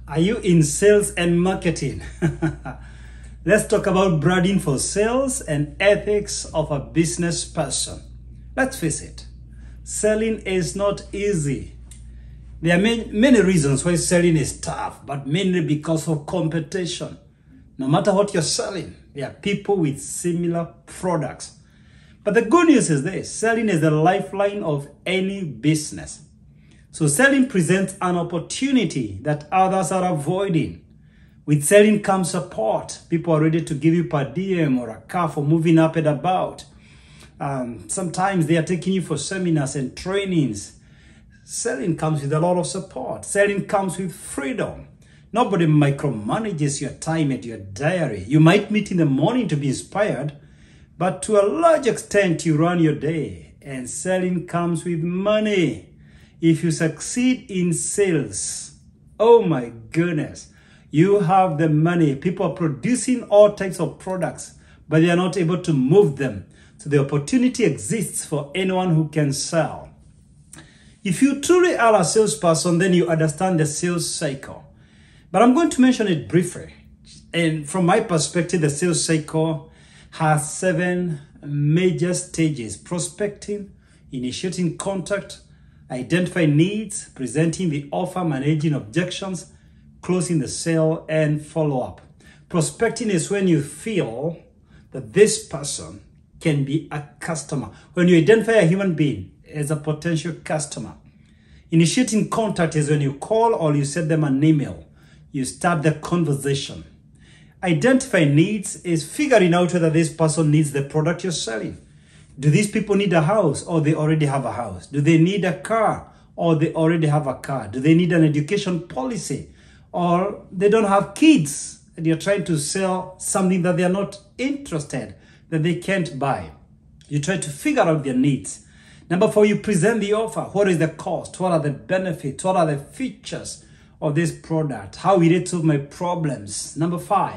Are you in sales and marketing? Let's talk about branding for sales and ethics of a business person. Let's face it, selling is not easy. There are many reasons why selling is tough, but mainly because of competition. No matter what you're selling, there are people with similar products. But the good news is this: selling is the lifeline of any business. So selling presents an opportunity that others are avoiding. With selling comes support. People are ready to give you per diem or a car for moving up and about. Sometimes they are taking you for seminars and trainings. Selling comes with a lot of support. Selling comes with freedom. Nobody micromanages your time at your diary. You might meet in the morning to be inspired, but to a large extent you run your day. And selling comes with money. If you succeed in sales, oh my goodness, you have the money. People are producing all types of products, but they are not able to move them. So the opportunity exists for anyone who can sell. If you truly are a salesperson, then you understand the sales cycle. But I'm going to mention it briefly. And from my perspective, the sales cycle has 7 major stages: prospecting, initiating contact, identifying needs, presenting the offer, managing objections, closing the sale, and follow-up. Prospecting is when you feel that this person can be a customer. When you identify a human being as a potential customer. Initiating contact is when you call or you send them an email. You start the conversation. Identifying needs is figuring out whether this person needs the product you're selling. Do these people need a house or they already have a house? Do they need a car or they already have a car? Do they need an education policy or they don't have kids and you're trying to sell something that they're not interested, that they can't buy? You try to figure out their needs. Number 4, you present the offer. What is the cost? What are the benefits? What are the features of this product? How will it solve my problems? Number 5,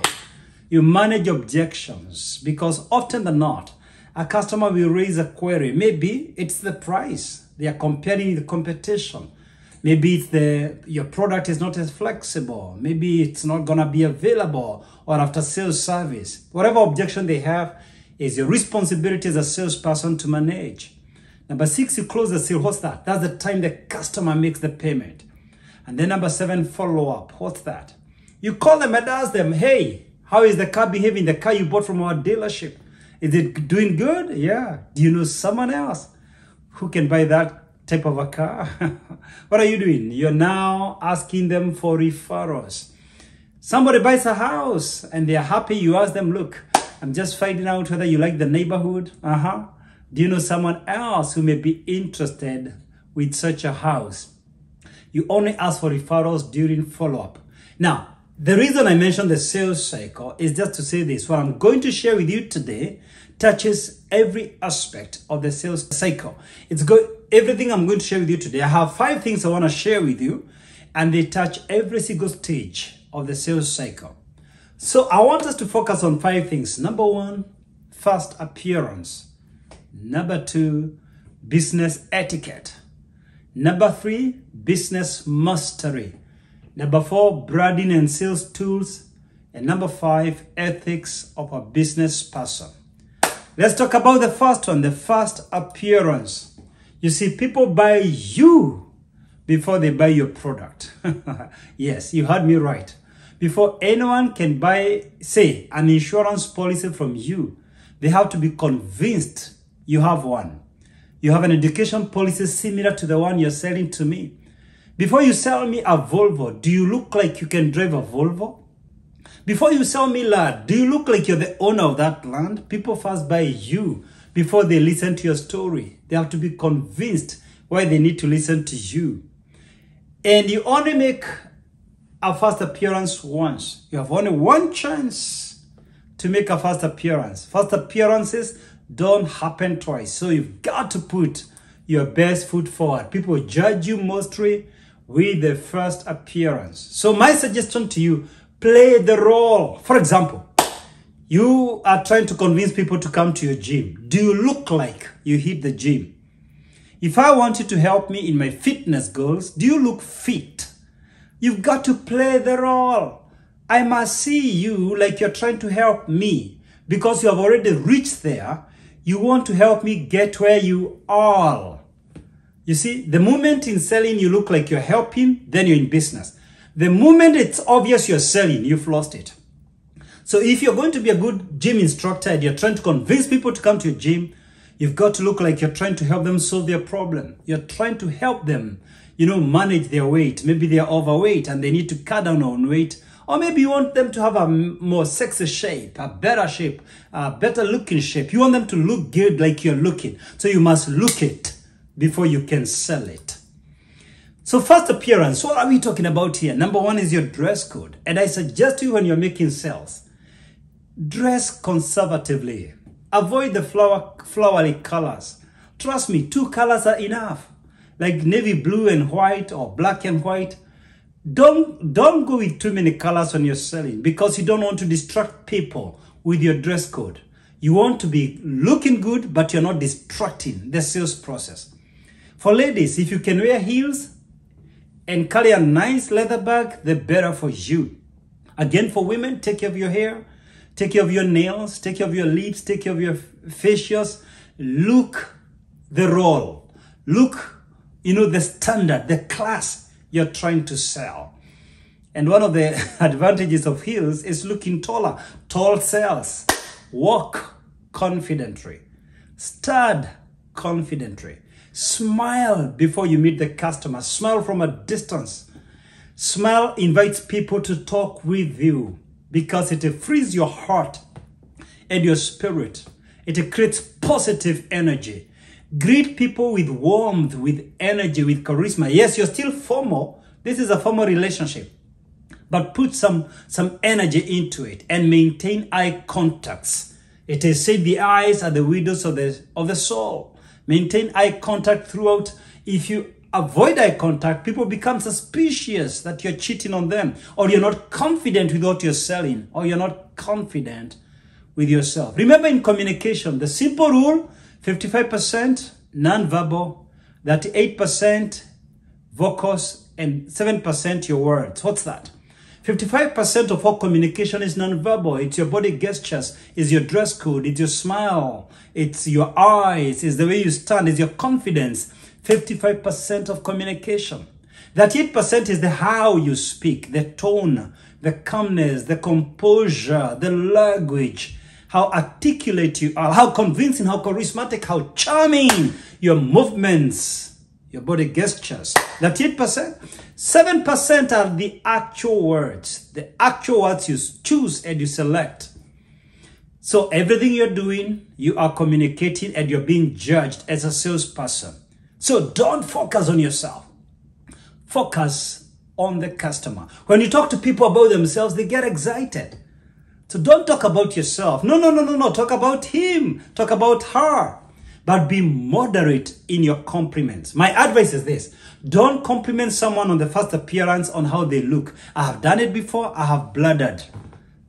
you manage objections, because often than not, a customer will raise a query. Maybe it's the price. They are comparing the competition. Maybe it's your product is not as flexible. Maybe it's not going to be available or after sales service. Whatever objection they have is your responsibility as a salesperson to manage. Number 6, you close the sale. What's that? That's the time the customer makes the payment. And then number 7, follow-up. What's that? You call them and ask them, hey, how is the car behaving? The car you bought from our dealership, is it doing good? Yeah. Do you know someone else who can buy that type of a car? What are you doing? You're now asking them for referrals. Somebody buys a house and they're happy. You ask them, look, I'm just finding out whether you like the neighborhood. Do you know someone else who may be interested with such a house? You only ask for referrals during follow-up. Now, the reason I mentioned the sales cycle is just to say this. What I'm going to share with you today touches every aspect of the sales cycle. Everything I'm going to share with you today, I have 5 things I want to share with you, and they touch every single stage of the sales cycle. So I want us to focus on 5 things. Number 1, first appearance. Number 2, business etiquette. Number 3, business mastery. Number 4, branding and sales tools. And number 5, ethics of a business person. Let's talk about the first one, the first appearance. You see, people buy you before they buy your product. Yes, you heard me right. Before anyone can buy, say, an insurance policy from you, they have to be convinced you have one. You have an education policy similar to the one you're selling to me. Before you sell me a Volvo, do you look like you can drive a Volvo? Before you sell me land, do you look like you're the owner of that land? People first buy you before they listen to your story. They have to be convinced why they need to listen to you. And you only make a first appearance once. You have only one chance to make a first appearance. First appearances don't happen twice. So you've got to put your best foot forward. People judge you mostly with the first appearance. So my suggestion to you, play the role. For example, you are trying to convince people to come to your gym. Do you look like you hit the gym? If I want you to help me in my fitness goals, do you look fit? You've got to play the role. I must see you like you're trying to help me because you have already reached there. You want to help me get where you are. You see, the moment in selling you look like you're helping, then you're in business. The moment it's obvious you're selling, you've lost it. So if you're going to be a good gym instructor and you're trying to convince people to come to your gym, you've got to look like you're trying to help them solve their problem. You're trying to help them, manage their weight. Maybe they're overweight and they need to cut down on weight. Or maybe you want them to have a more sexy shape, a better looking shape. You want them to look good like you're looking. So you must look it before you can sell it. So first appearance, what are we talking about here? Number one is your dress code. And I suggest to you when you're making sales, dress conservatively. Avoid the flowery colors. Trust me, 2 colors are enough. Like navy blue and white or black and white. Don't go with too many colors when you're selling because you don't want to distract people with your dress code. You want to be looking good, but you're not distracting the sales process. For ladies, if you can wear heels and carry a nice leather bag, the better for you. Again, for women, take care of your hair, take care of your nails, take care of your lips, take care of your facials. Look the role. Look, the standard, the class you're trying to sell. And one of the advantages of heels is looking taller. Tall sells. Walk confidently. Stand confidently. Smile before you meet the customer. Smile from a distance. Smile invites people to talk with you because it frees your heart and your spirit. It creates positive energy. Greet people with warmth, with energy, with charisma. Yes, you're still formal. This is a formal relationship. But put some energy into it and maintain eye contacts. It is said the eyes are the windows of the soul. Maintain eye contact throughout. If you avoid eye contact, people become suspicious that you're cheating on them, or you're not confident with what you're selling, or you're not confident with yourself. Remember, in communication, the simple rule, 55% non-verbal, 38% vocals, and 7% your words. What's that? 55% of all communication is non-verbal. It's your body gestures, it's your dress code, it's your smile, it's your eyes, it's the way you stand, it's your confidence. 55% of communication. 38% is the how you speak, the tone, the calmness, the composure, the language, how articulate you are, how convincing, how charismatic, how charming, your movements, your body gestures. 38%. 7% are the actual words you choose and you select. So everything you're doing, you are communicating and you're being judged as a salesperson. So don't focus on yourself. Focus on the customer. When you talk to people about themselves, they get excited. So don't talk about yourself. No. Talk about him. Talk about her. But be moderate in your compliments. My advice is this. Don't compliment someone on the first appearance on how they look. I have done it before. I have blundered.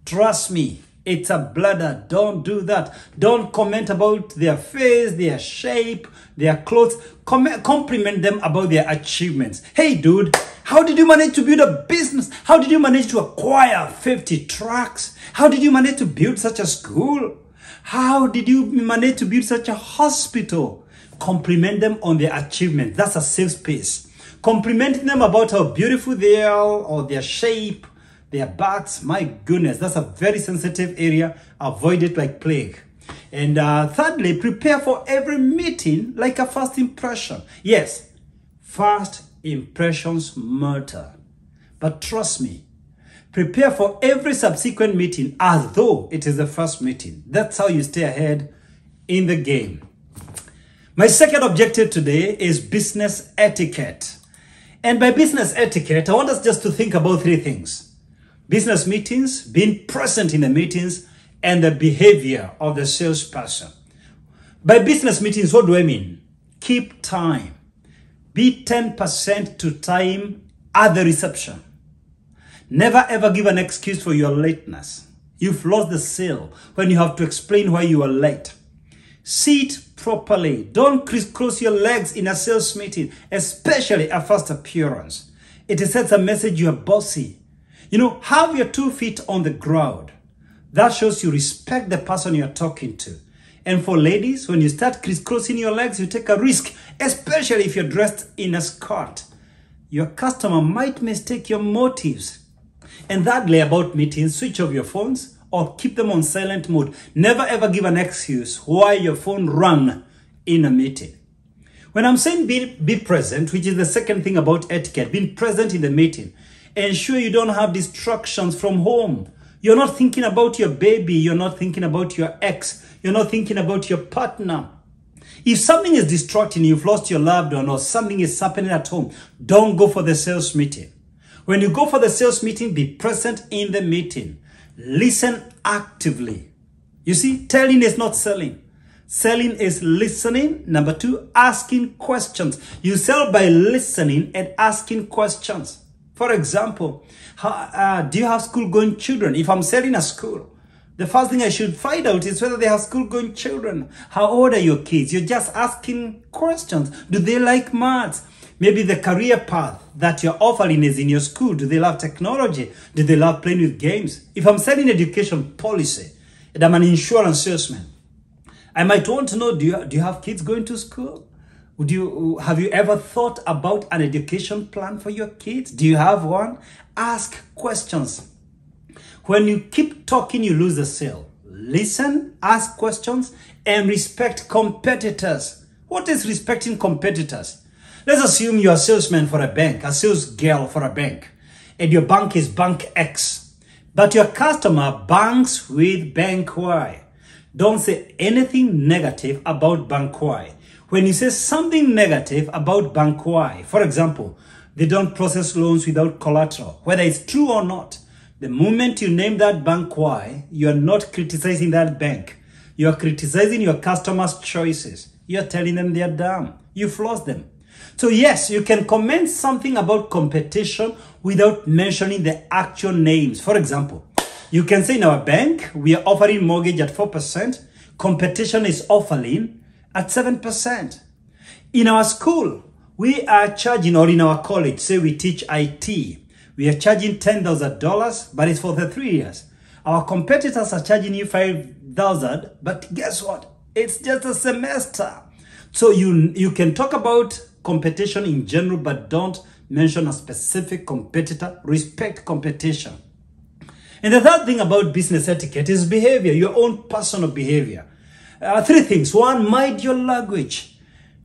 Trust me. It's a blunder. Don't do that. Don't comment about their face, their shape, their clothes. Compliment them about their achievements. Hey, dude, how did you manage to build a business? How did you manage to acquire 50 trucks? How did you manage to build such a school? How did you manage to build such a hospital? Compliment them on their achievements. That's a safe space. Complimenting them about how beautiful they are or their shape, their backs, my goodness, that's a very sensitive area. Avoid it like plague. And thirdly, prepare for every meeting like a first impression. Yes, first impressions matter. But trust me, prepare for every subsequent meeting as though it is the first meeting. That's how you stay ahead in the game. My second objective today is business etiquette. And by business etiquette, I want us just to think about 3 things. Business meetings, being present in the meetings, and the behavior of the salesperson. By business meetings, what do I mean? Keep time. Be 10% to time at the reception. Never ever give an excuse for your lateness. You've lost the sale when you have to explain why you are late. Sit properly. Don't crisscross your legs in a sales meeting, especially a first appearance. It sends a message you are bossy. You know, have your 2 feet on the ground. That shows you respect the person you're talking to. And for ladies, when you start crisscrossing your legs, you take a risk, especially if you're dressed in a skirt. Your customer might mistake your motives. And thirdly, about meetings, switch off your phones or keep them on silent mode. Never ever give an excuse why your phone rang in a meeting. When I'm saying be present, which is the second thing about etiquette, being present in the meeting, ensure you don't have distractions from home. You're not thinking about your baby. You're not thinking about your ex. You're not thinking about your partner. If something is distracting you, you've lost your loved one or something is happening at home, don't go for the sales meeting. When you go for the sales meeting, be present in the meeting. Listen actively. You see, telling is not selling. Selling is listening. Number 2, asking questions. You sell by listening and asking questions. For example, do you have school-going children? If I'm selling a school, the first thing I should find out is whether they have school-going children. How old are your kids? You're just asking questions. Do they like maths? Maybe the career path that you're offering is in your school. Do they love technology? Do they love playing with games? If I'm selling education policy and I'm an insurance salesman, I might want to know, do you have kids going to school? Have you ever thought about an education plan for your kids? Do you have one? Ask questions. When you keep talking, you lose the sale. Listen, ask questions, and respect competitors. What is respecting competitors? Let's assume you're a salesman for a bank, a sales girl for a bank, and your bank is Bank X, but your customer banks with Bank Y. Don't say anything negative about Bank Y. When you say something negative about Bank Y, for example, they don't process loans without collateral, whether it's true or not, the moment you name that Bank Y, you're not criticizing that bank. You're criticizing your customers' choices. You're telling them they're dumb. You've lost them. So yes, you can comment something about competition without mentioning the actual names. For example, you can say in our bank, we are offering mortgage at 4%. Competition is offering at 7%. In our school, we are charging, or in our college, say we teach IT, we are charging $10,000, but it's for the 3 years. Our competitors are charging you $5,000, but guess what? It's just a semester. So you can talk about competition in general, but don't mention a specific competitor. Respect competition. And the third thing about business etiquette is behavior, your own personal behavior. 3 things. 1, mind your language.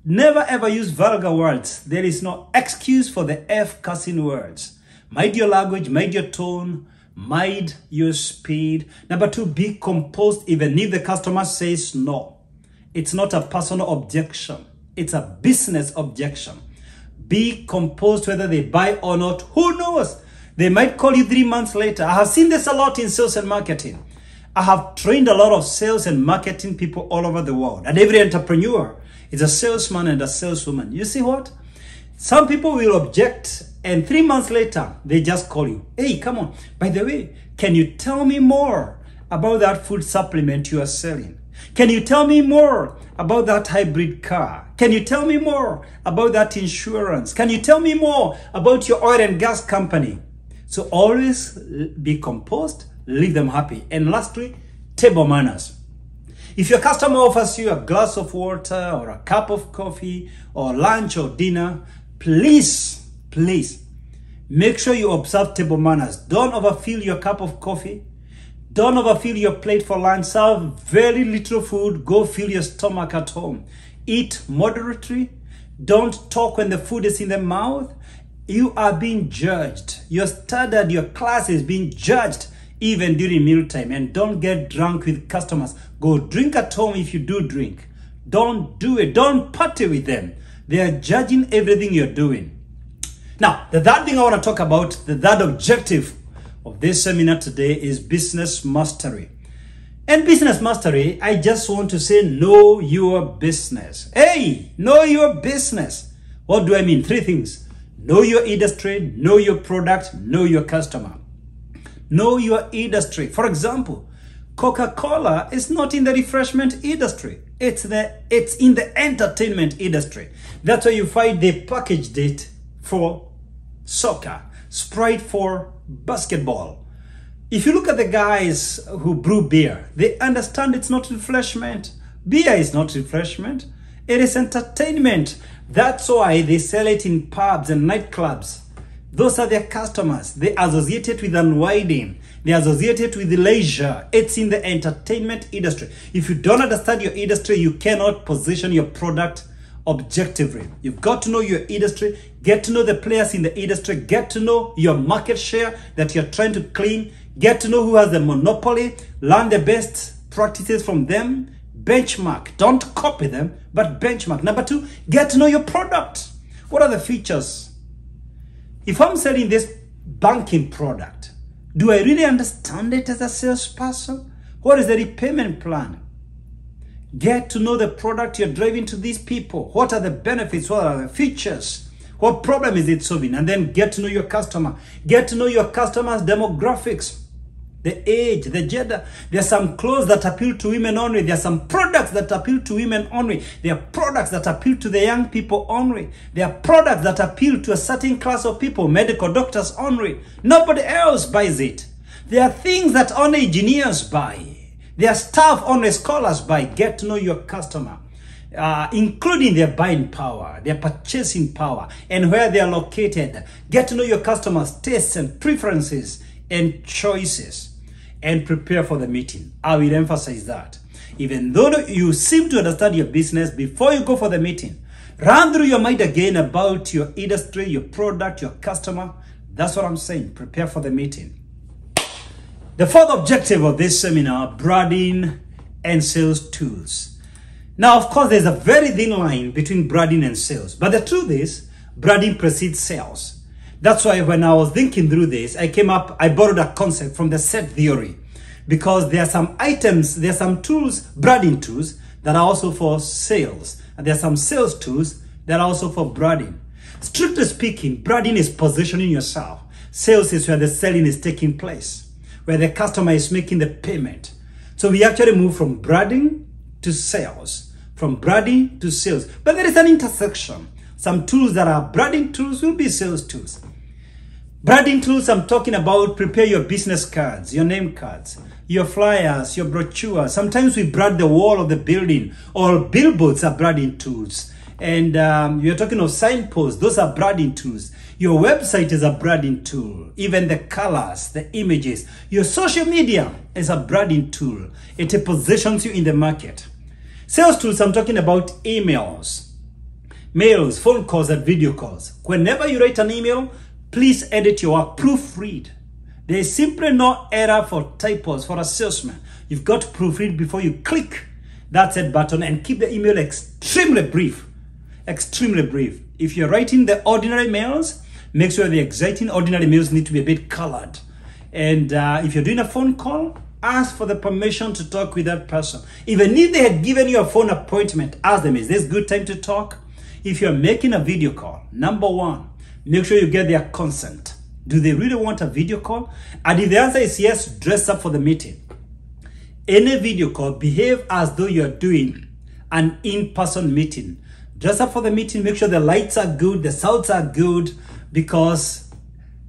Never ever use vulgar words. There is no excuse for the cussing words. Mind your language, mind your tone, mind your speed. Number 2, be composed even if the customer says no. It's not a personal objection. It's a business objection. Be composed whether they buy or not. Who knows? They might call you 3 months later. I have seen this a lot in sales and marketing. I have trained a lot of sales and marketing people all over the world. And every entrepreneur is a salesman and a saleswoman. You see what? Some people will object and 3 months later, they just call you. Hey, come on. By the way, can you tell me more about that food supplement you are selling? Can you tell me more about that hybrid car? Can you tell me more about that insurance? Can you tell me more about your oil and gas company? So always be composed, leave them happy. And lastly, table manners. If your customer offers you a glass of water or a cup of coffee or lunch or dinner, please make sure you observe table manners. Don't overfill your cup of coffee. Don't overfill your plate for lunch. Serve very little food. Go fill your stomach at home. Eat moderately. Don't talk when the food is in the mouth. You are being judged. Your standard, your class is being judged even during mealtime. And don't get drunk with customers. Go drink at home if you do drink. Don't do it. Don't party with them. They are judging everything you're doing. Now, the third thing I want to talk about, the third objective of this seminar today is business mastery. And business mastery, I just want to say, know your business. Hey, know your business. What do I mean? 3 things. Know your industry, know your product, know your customer. Know your industry. For example, Coca-Cola is not in the refreshment industry. It's in the entertainment industry. That's why you find they packaged it for soccer, Sprite for basketball. If you look at the guys who brew beer, they understand it's not refreshment. Beer is not refreshment. It is entertainment. That's why they sell it in pubs and nightclubs. Those are their customers. They associate it with unwinding. They associate it with leisure. It's in the entertainment industry. If you don't understand your industry, you cannot position your product objectively. You've got to know your industry, get to know the players in the industry, get to know your market share that you're trying to claim, get to know who has the monopoly, learn the best practices from them, benchmark. Don't copy them, but benchmark. Number two, get to know your product. What are the features? If I'm selling this banking product, do I really understand it as a salesperson? What is the repayment plan? Get to know the product you're driving to these people. What are the benefits? What are the features? What problem is it solving? And then get to know your customer. Get to know your customer's demographics, the age, the gender. There are some clothes that appeal to women only. There are some products that appeal to women only. There are products that appeal to the young people only. There are products that appeal to a certain class of people, medical doctors only. Nobody else buys it. There are things that only engineers buy. Their staff, only scholars buy. Get to know your customer, including their buying power, their purchasing power, and where they are located. Get to know your customers' tastes and preferences and choices, and prepare for the meeting. I will emphasize that. Even though you seem to understand your business, before you go for the meeting, run through your mind again about your industry, your product, your customer. That's what I'm saying. Prepare for the meeting. The fourth objective of this seminar, branding and sales tools. Now, of course, there's a very thin line between branding and sales. But the truth is, branding precedes sales. That's why when I was thinking through this, I borrowed a concept from the set theory. Because there are some items, there are some tools, branding tools, that are also for sales. And there are some sales tools that are also for branding. Strictly speaking, branding is positioning yourself. Sales is where the selling is taking place, where the customer is making the payment. So we actually move from branding to sales, from branding to sales. But there is an intersection. Some tools that are branding tools will be sales tools. Branding tools, I'm talking about prepare your business cards, your name cards, your flyers, your brochure. Sometimes we brand the wall of the building, or billboards are branding tools. And you're talking of signposts, those are branding tools. Your website is a branding tool. Even the colors, the images. Your social media is a branding tool. It positions you in the market. Sales tools, I'm talking about emails, mails, phone calls, and video calls. Whenever you write an email, please edit your work, proofread. There is simply no error for typos for a salesman. You've got to proofread before you click that set button, and keep the email extremely brief. Extremely brief. If you're writing the ordinary mails, make sure the exciting ordinary mails need to be a bit colored. And if you're doing a phone call, ask for the permission to talk with that person. Even if they had given you a phone appointment, ask them, is this a good time to talk? If you're making a video call, number one, make sure you get their consent. Do they really want a video call? And if the answer is yes, dress up for the meeting. Any video call, behave as though you're doing an in-person meeting. Dress up for the meeting, make sure the lights are good, the sounds are good, because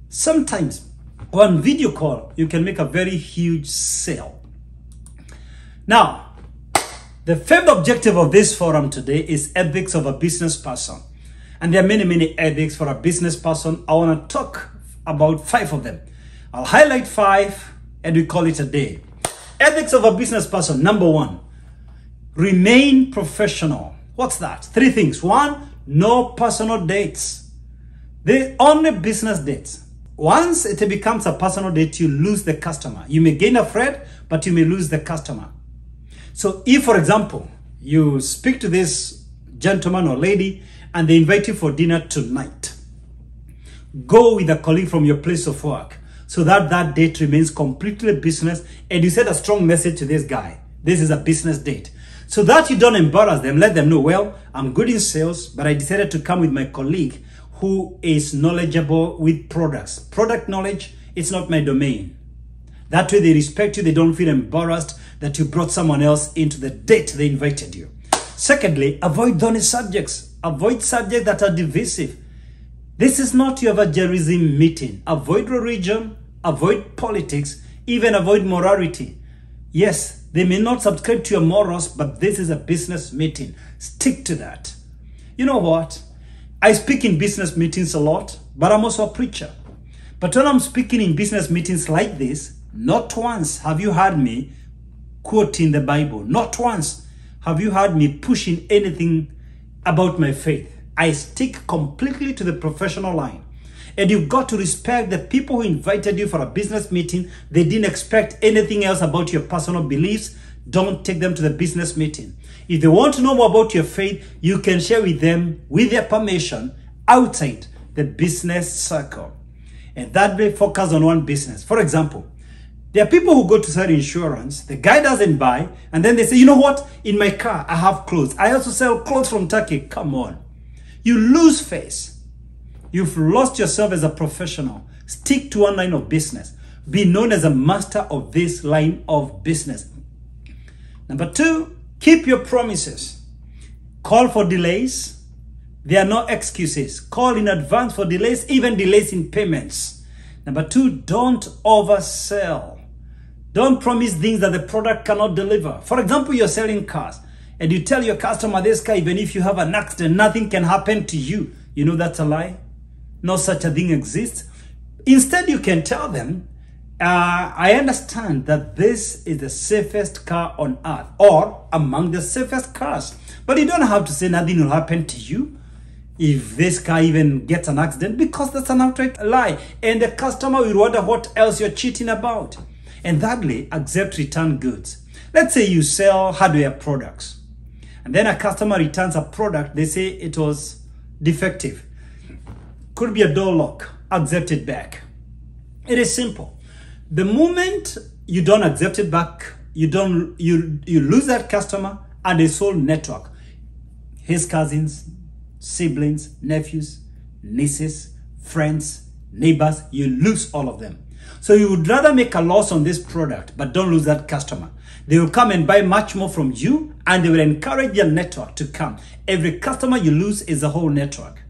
sometimes on video call, you can make a very huge sale. Now, the fifth objective of this forum today is ethics of a business person. And there are many, many ethics for a business person. I want to talk about 5 of them. I'll highlight 5 and we call it a day. Ethics of a business person. Number 1, remain professional. What's that? 3 things. 1, no personal dates. They're only business dates. Once it becomes a personal date, you lose the customer. You may gain a friend, but you may lose the customer. So if, for example, you speak to this gentleman or lady and they invite you for dinner tonight, go with a colleague from your place of work so that that date remains completely business, and you send a strong message to this guy. This is a business date. So that you don't embarrass them, let them know, well, I'm good in sales, but I decided to come with my colleague who is knowledgeable with products. Product knowledge, it's not my domain. That way they respect you, they don't feel embarrassed that you brought someone else into the date they invited you. Secondly, avoid thorny subjects. Avoid subjects that are divisive. This is not your evangelism meeting. Avoid religion, avoid politics, even avoid morality. Yes, they may not subscribe to your morals, but this is a business meeting. Stick to that. You know what? I speak in business meetings a lot, but I'm also a preacher. But when I'm speaking in business meetings like this, not once have you heard me quoting the Bible. Not once have you heard me pushing anything about my faith. I stick completely to the professional line. And you've got to respect the people who invited you for a business meeting. They didn't expect anything else about your personal beliefs. Don't take them to the business meeting. If they want to know more about your faith, you can share with them, with their permission, outside the business circle. And that way, focus on one business. For example, there are people who go to sell insurance. The guy doesn't buy. And then they say, you know what? In my car, I have clothes. I also sell clothes from Turkey. Come on. You lose face. You've lost yourself as a professional. Stick to one line of business. Be known as a master of this line of business. Number 2, keep your promises. Call for delays. There are no excuses. Call in advance for delays, even delays in payments. Number 2, don't oversell. Don't promise things that the product cannot deliver. For example, you're selling cars and you tell your customer, this car, even if you have an accident, nothing can happen to you. You know that's a lie. No such a thing exists. Instead, you can tell them, I understand that this is the safest car on earth or among the safest cars. But you don't have to say nothing will happen to you if this car even gets an accident, because that's an outright lie. And the customer will wonder what else you're cheating about. And thirdly, accept return goods. Let's say you sell hardware products and then a customer returns a product. They say it was defective. Could be a door lock. Accept it back. It is simple. The moment you don't accept it back, you lose that customer and his whole network. His cousins, siblings, nephews, nieces, friends, neighbors, you lose all of them. So you would rather make a loss on this product, but don't lose that customer. They will come and buy much more from you, and they will encourage their network to come. Every customer you lose is a whole network.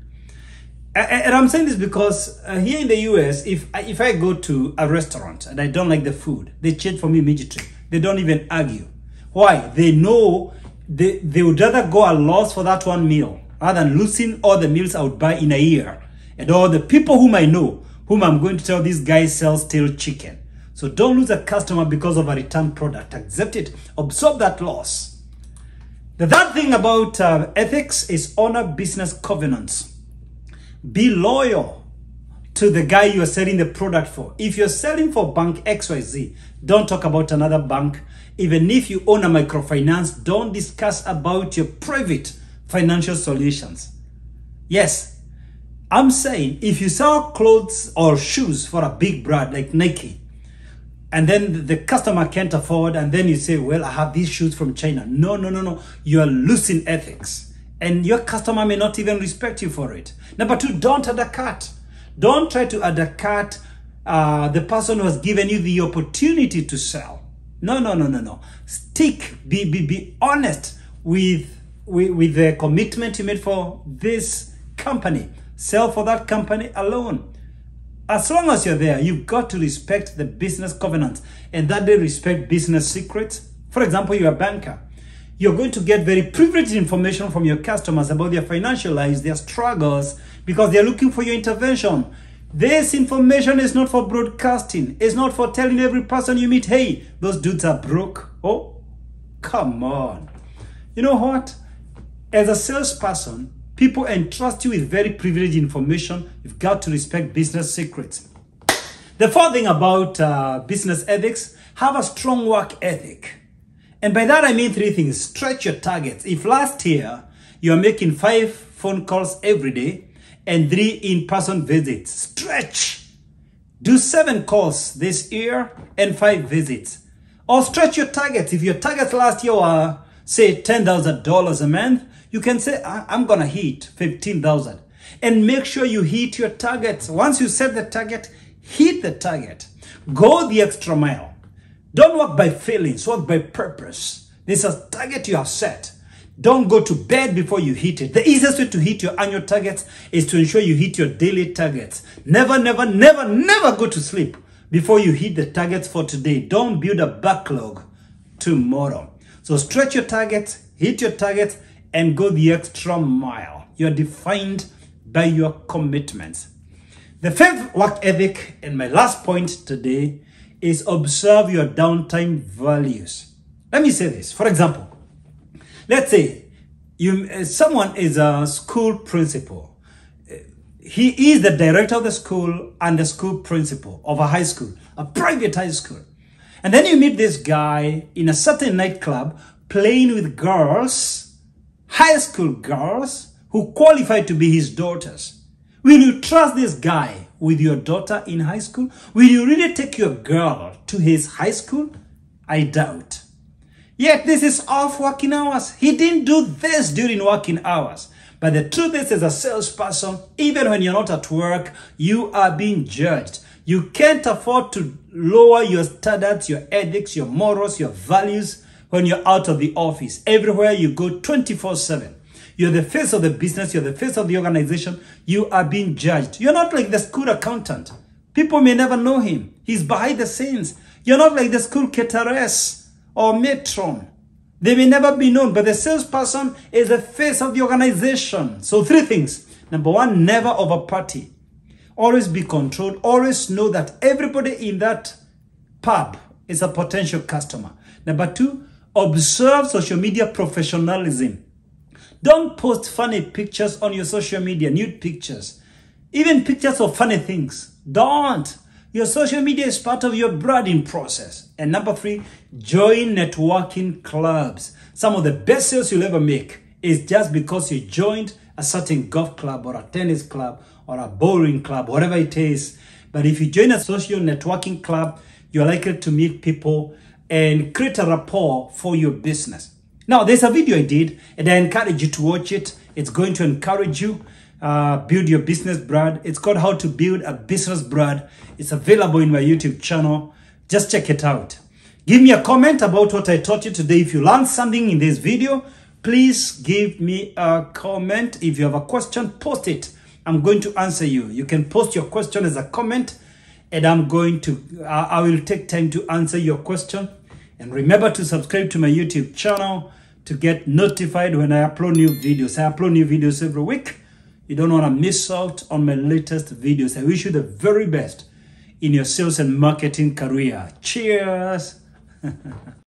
And I'm saying this because here in the US, if I go to a restaurant and I don't like the food, they change for me immediately. They don't even argue. Why? They know they would rather go a loss for that one meal rather than losing all the meals I would buy in a year. And all the people whom I know, whom I'm going to tell this guy sells stale chicken. So don't lose a customer because of a return product. Accept it. Absorb that loss. The third thing about ethics is honor business covenants. Be loyal to the guy you are selling the product for. If you're selling for bank XYZ, don't talk about another bank. Even if you own a microfinance, don't discuss about your private financial solutions. Yes, I'm saying if you sell clothes or shoes for a big brand like Nike, and then the customer can't afford, and then you say, well, I have these shoes from China. No. You are losing ethics. And your customer may not even respect you for it. Number 2, don't undercut. Don't try to undercut the person who has given you the opportunity to sell. No. Stick, be honest with the commitment you made for this company. Sell for that company alone. As long as you're there, you've got to respect the business covenants, and that they respect business secrets. For example, you're a banker. You're going to get very privileged information from your customers about their financial lives, their struggles, because they're looking for your intervention. This information is not for broadcasting. It's not for telling every person you meet, hey, those dudes are broke. Oh, come on. You know what? As a salesperson, people entrust you with very privileged information. You've got to respect business secrets. The fourth thing about business ethics, have a strong work ethic. And by that I mean 3 things. Stretch your targets. If last year you are making 5 phone calls every day and 3 in-person visits, stretch. Do 7 calls this year and 5 visits. Or stretch your targets. If your targets last year were, say, $10,000 a month, you can say, I'm going to hit $15,000. And make sure you hit your targets. Once you set the target, hit the target. Go the extra mile. Don't work by feelings, work by purpose. This is a target you have set. Don't go to bed before you hit it. The easiest way to hit your annual targets is to ensure you hit your daily targets. Never, never, never, never go to sleep before you hit the targets for today. Don't build a backlog tomorrow. So stretch your targets, hit your targets, and go the extra mile. You're defined by your commitments. The fifth work ethic, and my last point today, is observe your downtime values. Let me say this. For example, let's say someone is a school principal. He is the director of the school and the school principal of a high school, a private high school. And then you meet this guy in a certain nightclub playing with girls, high school girls, who qualify to be his daughters. Will you trust this guy with your daughter in high school? Will you really take your girl to his high school? I doubt. Yet this is off working hours. He didn't do this during working hours. But the truth is, as a salesperson, even when you're not at work, you are being judged. You can't afford to lower your standards, your ethics, your morals, your values when you're out of the office. Everywhere you go 24/7. You're the face of the business. You're the face of the organization. You are being judged. You're not like the school accountant. People may never know him. He's behind the scenes. You're not like the school cateress or matron. They may never be known, but the salesperson is the face of the organization. So 3 things. Number 1, never over-party. Always be controlled. Always know that everybody in that pub is a potential customer. Number 2, observe social media professionalism. Don't post funny pictures on your social media, nude pictures, even pictures of funny things. Don't. Your social media is part of your branding process. And number 3, join networking clubs. Some of the best sales you'll ever make is just because you joined a certain golf club or a tennis club or a bowling club, whatever it is. But if you join a social networking club, you're likely to meet people and create a rapport for your business. Now, there's a video I did, and I encourage you to watch it. It's going to encourage you build your business brand. It's called How to Build a Business Brand. It's available in my YouTube channel. Just check it out. Give me a comment about what I taught you today. If you learned something in this video, please give me a comment. If you have a question, post it. I'm going to answer you. You can post your question as a comment, and I will take time to answer your question. And remember to subscribe to my YouTube channel to get notified when I upload new videos. I upload new videos every week. You don't want to miss out on my latest videos. I wish you the very best in your sales and marketing career. Cheers!